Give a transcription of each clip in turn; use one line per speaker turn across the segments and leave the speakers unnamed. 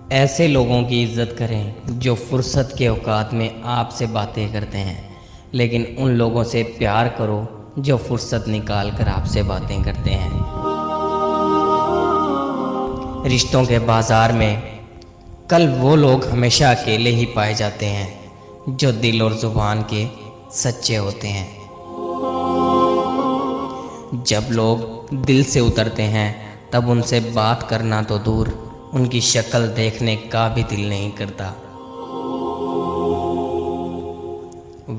ऐसे लोगों की इज्जत करें जो फुर्सत के औकात में आपसे बातें करते हैं, लेकिन उन लोगों से प्यार करो जो फुर्सत निकाल कर आपसे बातें करते हैं। रिश्तों के बाजार में कल वो लोग हमेशा अकेले ही पाए जाते हैं जो दिल और जुबान के सच्चे होते हैं। जब लोग दिल से उतरते हैं तब उनसे बात करना तो दूर, उनकी शक्ल देखने का भी दिल नहीं करता।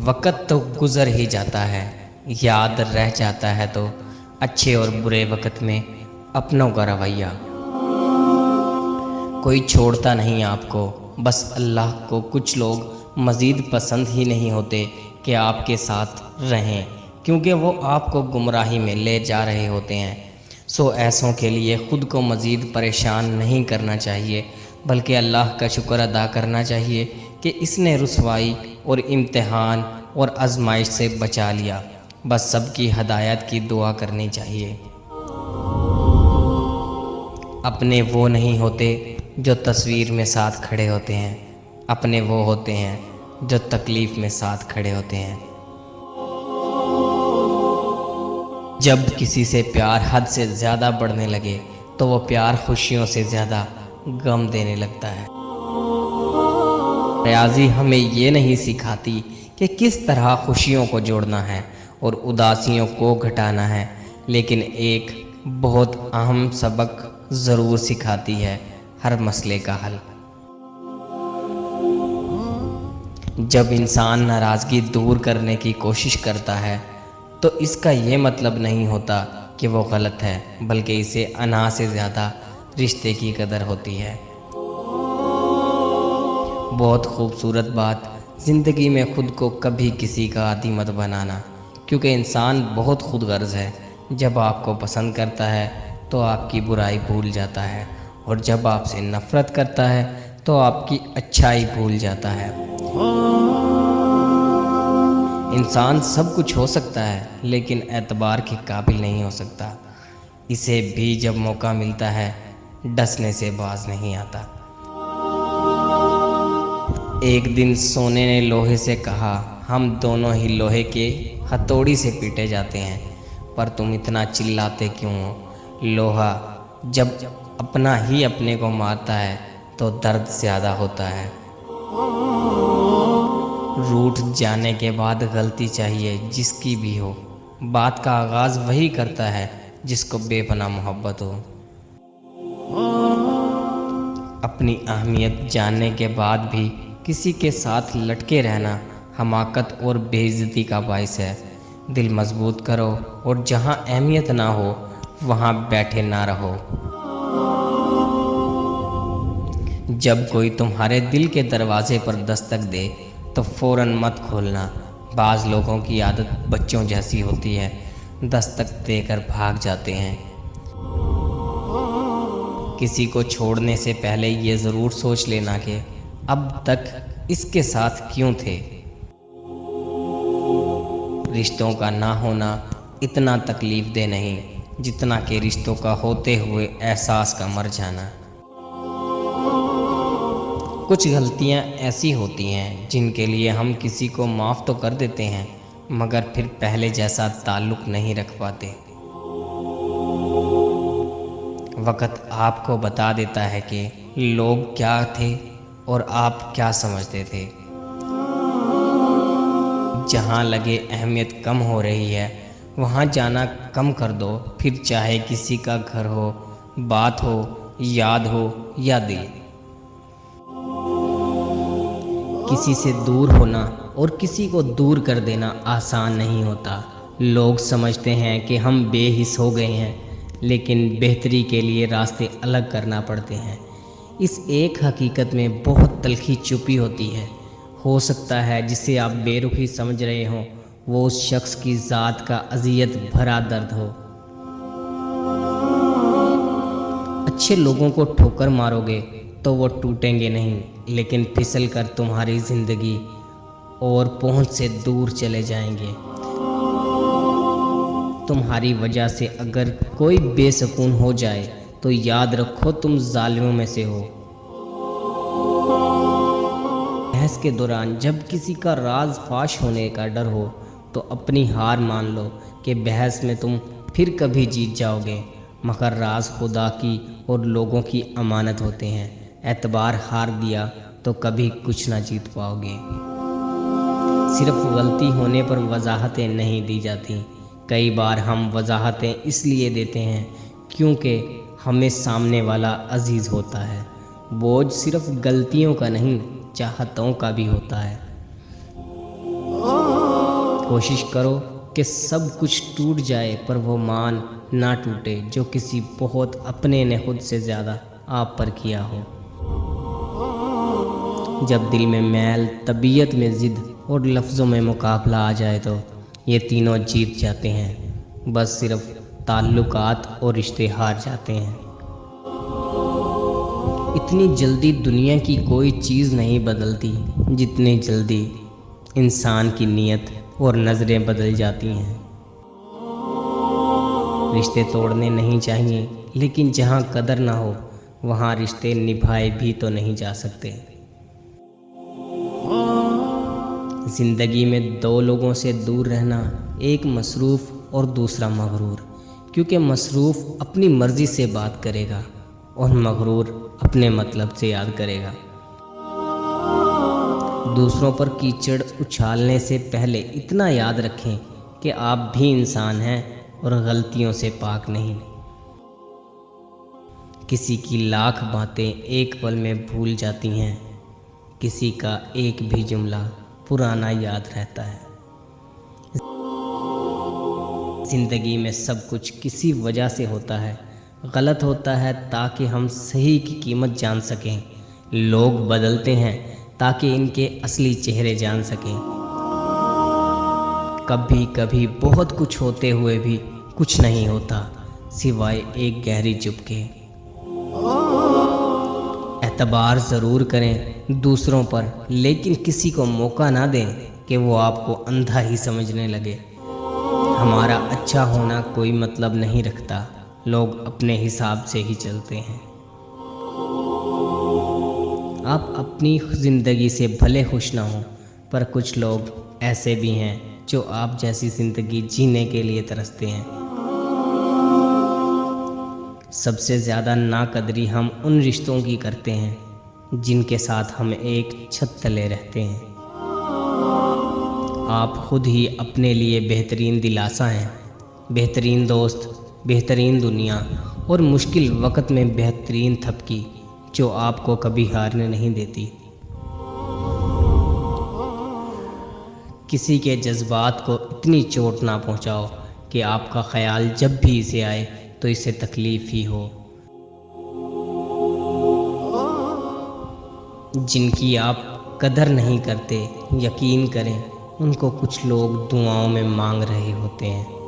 वक़्त तो गुज़र ही जाता है, याद रह जाता है तो अच्छे और बुरे वक़्त में अपनों का रवैया। कोई छोड़ता नहीं आपको, बस अल्लाह को कुछ लोग मज़ीद पसंद ही नहीं होते कि आपके साथ रहें, क्योंकि वो आपको गुमराही में ले जा रहे होते हैं। सो ऐसों के लिए ख़ुद को मज़ीद परेशान नहीं करना चाहिए, बल्कि अल्लाह का शुक्र अदा करना चाहिए कि इसने रुसवाई और इम्तिहान और आजमाइश से बचा लिया। बस सबकी हदायत की दुआ करनी चाहिए। अपने वो नहीं होते जो तस्वीर में साथ खड़े होते हैं, अपने वो होते हैं जो तकलीफ़ में साथ खड़े होते हैं। जब किसी से प्यार हद से ज़्यादा बढ़ने लगे तो वो प्यार खुशियों से ज़्यादा गम देने लगता है। रियाजी हमें ये नहीं सिखाती कि किस तरह खुशियों को जोड़ना है और उदासियों को घटाना है, लेकिन एक बहुत अहम सबक ज़रूर सिखाती है, हर मसले का हल। जब इंसान नाराज़गी दूर करने की कोशिश करता है तो इसका ये मतलब नहीं होता कि वो गलत है, बल्कि इसे अना से ज़्यादा रिश्ते की कदर होती है। बहुत खूबसूरत बात, ज़िंदगी में ख़ुद को कभी किसी का आदी मत बनाना, क्योंकि इंसान बहुत खुदगर्ज़ है। जब आपको पसंद करता है तो आपकी बुराई भूल जाता है, और जब आपसे नफ़रत करता है तो आपकी अच्छाई भूल जाता है। इंसान सब कुछ हो सकता है, लेकिन एतबार के काबिल नहीं हो सकता। इसे भी जब मौका मिलता है डसने से बाज नहीं आता। एक दिन सोने ने लोहे से कहा, हम दोनों ही लोहे के हथौड़ी से पीटे जाते हैं, पर तुम इतना चिल्लाते क्यों हो? लोहा जब अपना ही अपने को मारता है तो दर्द ज़्यादा होता है। रूठ जाने के बाद गलती चाहिए जिसकी भी हो, बात का आगाज़ वही करता है जिसको बेपनाह मोहब्बत हो। अपनी अहमियत जानने के बाद भी किसी के साथ लटके रहना हमाकत और बेइज्जती का बाइस है। दिल मजबूत करो और जहाँ अहमियत ना हो वहाँ बैठे ना रहो। जब कोई तुम्हारे दिल के दरवाजे पर दस्तक दे तो फ़ौरन मत खोलना। बाज़ लोगों की आदत बच्चों जैसी होती है, दस्तक देकर भाग जाते हैं। किसी को छोड़ने से पहले ये ज़रूर सोच लेना कि अब तक इसके साथ क्यों थे। रिश्तों का ना होना इतना तकलीफ़ दे नहीं जितना कि रिश्तों का होते हुए एहसास का मर जाना। कुछ गलतियां ऐसी होती हैं जिनके लिए हम किसी को माफ़ तो कर देते हैं, मगर फिर पहले जैसा ताल्लुक़ नहीं रख पाते। वक़्त आपको बता देता है कि लोग क्या थे और आप क्या समझते थे। जहाँ लगे अहमियत कम हो रही है वहाँ जाना कम कर दो, फिर चाहे किसी का घर हो, बात हो, याद हो या दिल। किसी से दूर होना और किसी को दूर कर देना आसान नहीं होता। लोग समझते हैं कि हम बेहिस हो गए हैं, लेकिन बेहतरी के लिए रास्ते अलग करना पड़ते हैं। इस एक हकीकत में बहुत तलखी छुपी होती है। हो सकता है जिसे आप बेरुखी समझ रहे हों वो उस शख्स की ज़ात का अज़ियत भरा दर्द हो। अच्छे लोगों को ठोकर मारोगे तो वो टूटेंगे नहीं, लेकिन फिसल कर तुम्हारी ज़िंदगी और पहुंच से दूर चले जाएंगे। तुम्हारी वजह से अगर कोई बेसुकून हो जाए तो याद रखो तुम जालिमों में से हो। बहस के दौरान जब किसी का राज फाश होने का डर हो तो अपनी हार मान लो कि बहस में तुम फिर कभी जीत जाओगे, मगर राज खुदा की और लोगों की अमानत होते हैं। एतबार हार दिया तो कभी कुछ ना जीत पाओगे। सिर्फ गलती होने पर वजाहतें नहीं दी जाती। कई बार हम वजाहतें इसलिए देते हैं क्योंकि हमें सामने वाला अजीज़ होता है। बोझ सिर्फ गलतियों का नहीं, चाहतों का भी होता है। कोशिश करो कि सब कुछ टूट जाए पर वो मान ना टूटे जो किसी बहुत अपने ने खुद से ज़्यादा आप पर किया हो। जब दिल में मैल, तबीयत में ज़िद और लफ्ज़ों में मुकाबला आ जाए तो ये तीनों जीत जाते हैं। बस सिर्फ ताल्लुकात और रिश्ते हार जाते हैं। इतनी जल्दी दुनिया की कोई चीज़ नहीं बदलती जितनी जल्दी इंसान की नीयत और नज़रें बदल जाती हैं। रिश्ते तोड़ने नहीं चाहिए, लेकिन जहाँ कदर ना हो वहाँ रिश्ते निभाए भी तो नहीं जा सकते। ज़िंदगी में दो लोगों से दूर रहना, एक मसरूफ़ और दूसरा मगरूर, क्योंकि मसरूफ़ अपनी मर्ज़ी से बात करेगा और मगरूर अपने मतलब से याद करेगा। दूसरों पर कीचड़ उछालने से पहले इतना याद रखें कि आप भी इंसान हैं और गलतियों से पाक नहीं। किसी की लाख बातें एक पल में भूल जाती हैं, किसी का एक भी जुमला पुराना याद रहता है। जिंदगी में सब कुछ किसी वजह से होता है। गलत होता है ताकि हम सही की कीमत जान सकें। लोग बदलते हैं ताकि इनके असली चेहरे जान सकें। कभी कभी बहुत कुछ होते हुए भी कुछ नहीं होता सिवाय एक गहरी चुप के। एतबार ज़रूर करें दूसरों पर, लेकिन किसी को मौका ना दें कि वो आपको अंधा ही समझने लगे। हमारा अच्छा होना कोई मतलब नहीं रखता, लोग अपने हिसाब से ही चलते हैं। आप अपनी ज़िंदगी से भले खुश ना हो, पर कुछ लोग ऐसे भी हैं जो आप जैसी ज़िंदगी जीने के लिए तरसते हैं। सबसे ज़्यादा नाकदरी हम उन रिश्तों की करते हैं जिनके साथ हम एक छत तले रहते हैं। आप खुद ही अपने लिए बेहतरीन दिलासा हैं, बेहतरीन दोस्त, बेहतरीन दुनिया और मुश्किल वक्त में बेहतरीन थपकी जो आपको कभी हारने नहीं देती। किसी के जज्बात को इतनी चोट ना पहुंचाओ कि आपका ख्याल जब भी इसे आए तो इसे तकलीफ ही हो। जिनकी आप कदर नहीं करते, यकीन करें उनको कुछ लोग दुआओं में मांग रहे होते हैं।